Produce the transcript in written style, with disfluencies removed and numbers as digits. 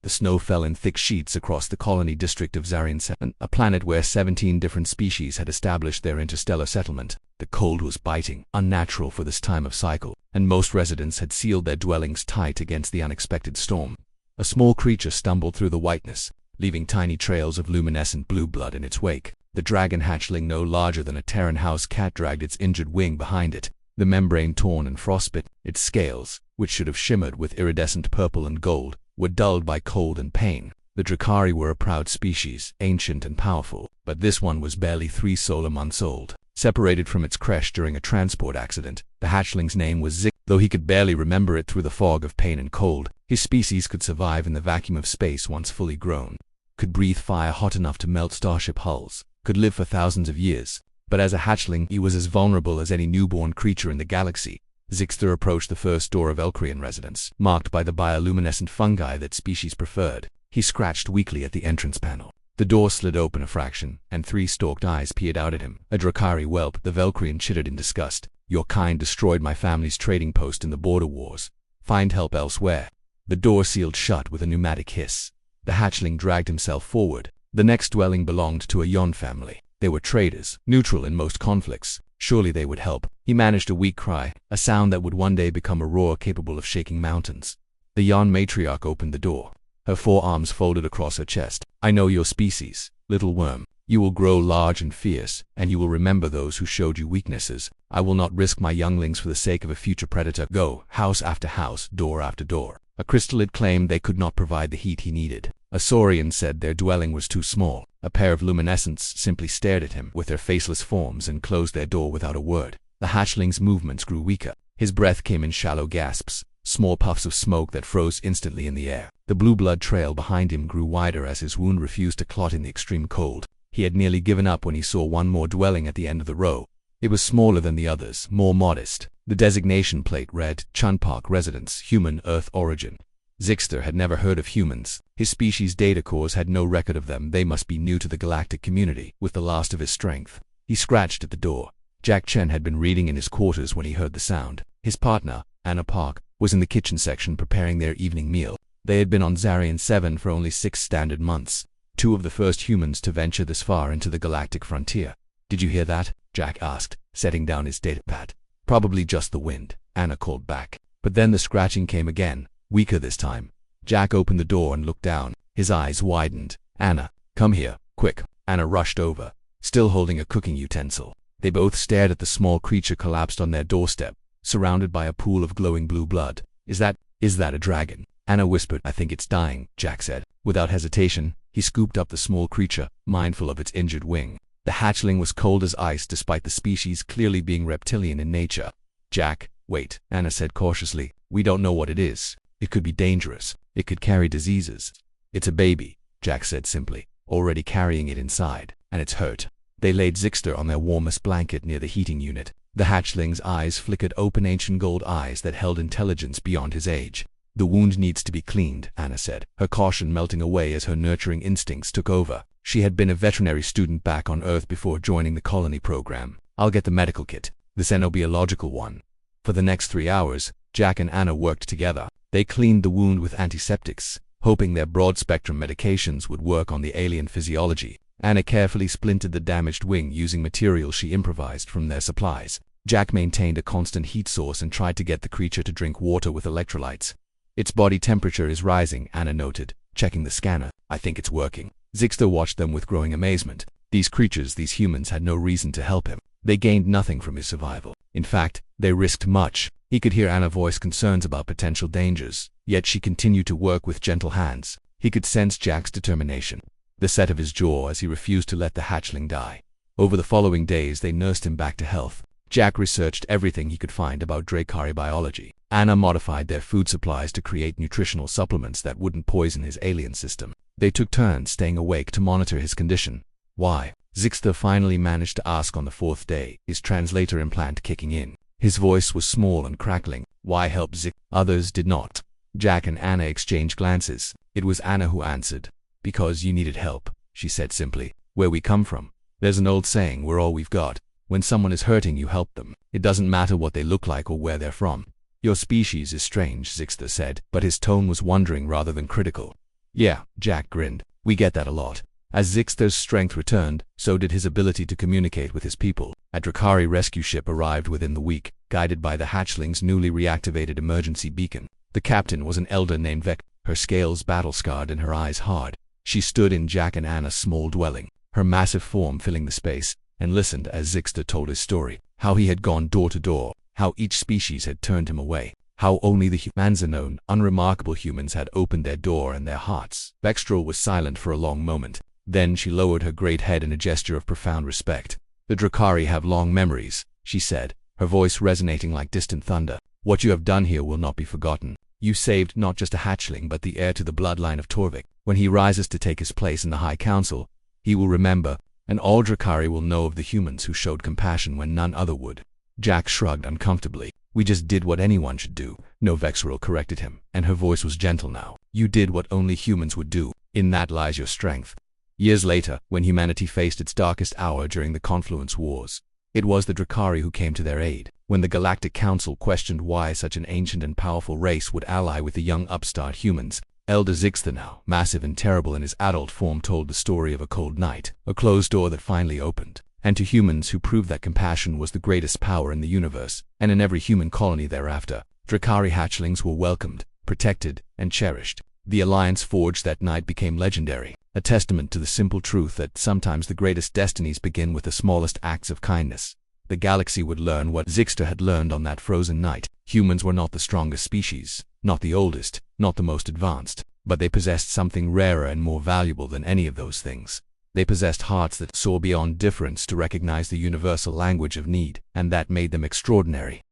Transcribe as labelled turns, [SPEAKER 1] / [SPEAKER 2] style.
[SPEAKER 1] The snow fell in thick sheets across the colony district of Zarian 7, a planet where 17 different species had established their interstellar settlement. The cold was biting, unnatural for this time of cycle, and most residents had sealed their dwellings tight against the unexpected storm. A small creature stumbled through the whiteness, leaving tiny trails of luminescent blue blood in its wake. The dragon hatchling, no larger than a Terran house cat, dragged its injured wing behind it, the membrane torn and frostbitten. Its scales, which should have shimmered with iridescent purple and gold, were dulled by cold and pain. The Drakari were a proud species, ancient and powerful, but this one was barely 3 solar months old. Separated from its creche during a transport accident, the hatchling's name was Zik. Though he could barely remember it through the fog of pain and cold, his species could survive in the vacuum of space once fully grown, could breathe fire hot enough to melt starship hulls, could live for thousands of years. But as a hatchling, he was as vulnerable as any newborn creature in the galaxy. Zixter approached the first door of Elcrian residence, marked by the bioluminescent fungi that species preferred. He scratched weakly at the entrance panel. The door slid open a fraction, and 3 stalked eyes peered out at him. A Drakari whelp, the Velcrian chittered in disgust. Your kind destroyed my family's trading post in the border wars. Find help elsewhere. The door sealed shut with a pneumatic hiss. The hatchling dragged himself forward. The next dwelling belonged to a Yon family. They were traders, neutral in most conflicts. Surely they would help. He managed a weak cry, a sound that would one day become a roar capable of shaking mountains. The Yon matriarch opened the door, her forearms folded across her chest. I know your species, little worm. You will grow large and fierce, and you will remember those who showed you weaknesses. I will not risk my younglings for the sake of a future predator. Go, house after house, door after door. A crystallid claimed they could not provide the heat he needed. A Saurian said their dwelling was too small. A pair of luminescents simply stared at him with their faceless forms and closed their door without a word. The hatchling's movements grew weaker. His breath came in shallow gasps, small puffs of smoke that froze instantly in the air. The blue blood trail behind him grew wider as his wound refused to clot in the extreme cold. He had nearly given up when he saw one more dwelling at the end of the row. It was smaller than the others, more modest. The designation plate read, Chunpark Residence, Human Earth Origin. Zixter had never heard of humans. His species' data cores had no record of them. They must be new to the galactic community. With the last of his strength, he scratched at the door. Jack Chen had been reading in his quarters when he heard the sound. His partner, Anna Park, was in the kitchen section preparing their evening meal. They had been on Zarian 7 for only 6 standard months, 2 of the first humans to venture this far into the galactic frontier. Did you hear that? Jack asked, setting down his datapad. Probably just the wind, Anna called back. But then the scratching came again, weaker this time. Jack opened the door and looked down. His eyes widened. Anna, come here, quick. Anna rushed over, still holding a cooking utensil. They both stared at the small creature collapsed on their doorstep, surrounded by a pool of glowing blue blood. Is that a dragon? Anna whispered. I think it's dying, Jack said. Without hesitation, he scooped up the small creature, mindful of its injured wing. The hatchling was cold as ice despite the species clearly being reptilian in nature. Jack, wait, Anna said cautiously. We don't know what it is. It could be dangerous. It could carry diseases. It's a baby, Jack said simply, already carrying it inside, and it's hurt. They laid Zixter on their warmest blanket near the heating unit. The hatchling's eyes flickered open, ancient gold eyes that held intelligence beyond his age. The wound needs to be cleaned, Anna said, her caution melting away as her nurturing instincts took over. She had been a veterinary student back on Earth before joining the colony program. I'll get the medical kit, the xenobiological one. For the next 3 hours, Jack and Anna worked together. They cleaned the wound with antiseptics, hoping their broad-spectrum medications would work on the alien physiology. Anna carefully splintered the damaged wing using materials she improvised from their supplies. Jack maintained a constant heat source and tried to get the creature to drink water with electrolytes. Its body temperature is rising, Anna noted, checking the scanner. I think it's working. Zixter watched them with growing amazement. These creatures, these humans, had no reason to help him. They gained nothing from his survival. In fact, they risked much. He could hear Anna voice concerns about potential dangers, yet she continued to work with gentle hands. He could sense Jack's determination, the set of his jaw as he refused to let the hatchling die. Over the following days, they nursed him back to health. Jack researched everything he could find about Drakari biology. Anna modified their food supplies to create nutritional supplements that wouldn't poison his alien system. They took turns staying awake to monitor his condition. Why? Zixter finally managed to ask on the 4th day, his translator implant kicking in. His voice was small and crackling. Why help Zixter? Others did not. Jack and Anna exchanged glances. It was Anna who answered. Because you needed help, she said simply. Where we come from. There's an old saying, we're all we've got. When someone is hurting, you help them. It doesn't matter what they look like or where they're from. Your species is strange, Zixter said, but his tone was wondering rather than critical. Yeah, Jack grinned. We get that a lot. As Zixter's strength returned, so did his ability to communicate with his people. A Drakari rescue ship arrived within the week, guided by the hatchling's newly reactivated emergency beacon. The captain was an elder named Vec, her scales battle-scarred and her eyes hard. She stood in Jack and Anna's small dwelling, her massive form filling the space, and listened as Zixter told his story, how he had gone door to door, how each species had turned him away, how only the Manzanone, unremarkable humans had opened their door and their hearts. Vextrel was silent for a long moment. Then she lowered her great head in a gesture of profound respect. The Drakari have long memories, she said, her voice resonating like distant thunder. What you have done here will not be forgotten. You saved not just a hatchling but the heir to the bloodline of Torvik. When he rises to take his place in the High Council, he will remember, and all Drakari will know of the humans who showed compassion when none other would. Jack shrugged uncomfortably. We just did what anyone should do. No, Vexeril corrected him, and her voice was gentle now. You did what only humans would do. In that lies your strength. Years later, when humanity faced its darkest hour during the Confluence Wars, it was the Drakari who came to their aid. When the Galactic Council questioned why such an ancient and powerful race would ally with the young upstart humans, Elder Zixter, now massive and terrible in his adult form, told the story of a cold night, a closed door that finally opened, and to humans who proved that compassion was the greatest power in the universe, and in every human colony thereafter, Drakari hatchlings were welcomed, protected, and cherished. The alliance forged that night became legendary, a testament to the simple truth that sometimes the greatest destinies begin with the smallest acts of kindness. The galaxy would learn what Zixter had learned on that frozen night. Humans were not the strongest species, not the oldest, not the most advanced, but they possessed something rarer and more valuable than any of those things. They possessed hearts that saw beyond difference to recognize the universal language of need, and that made them extraordinary.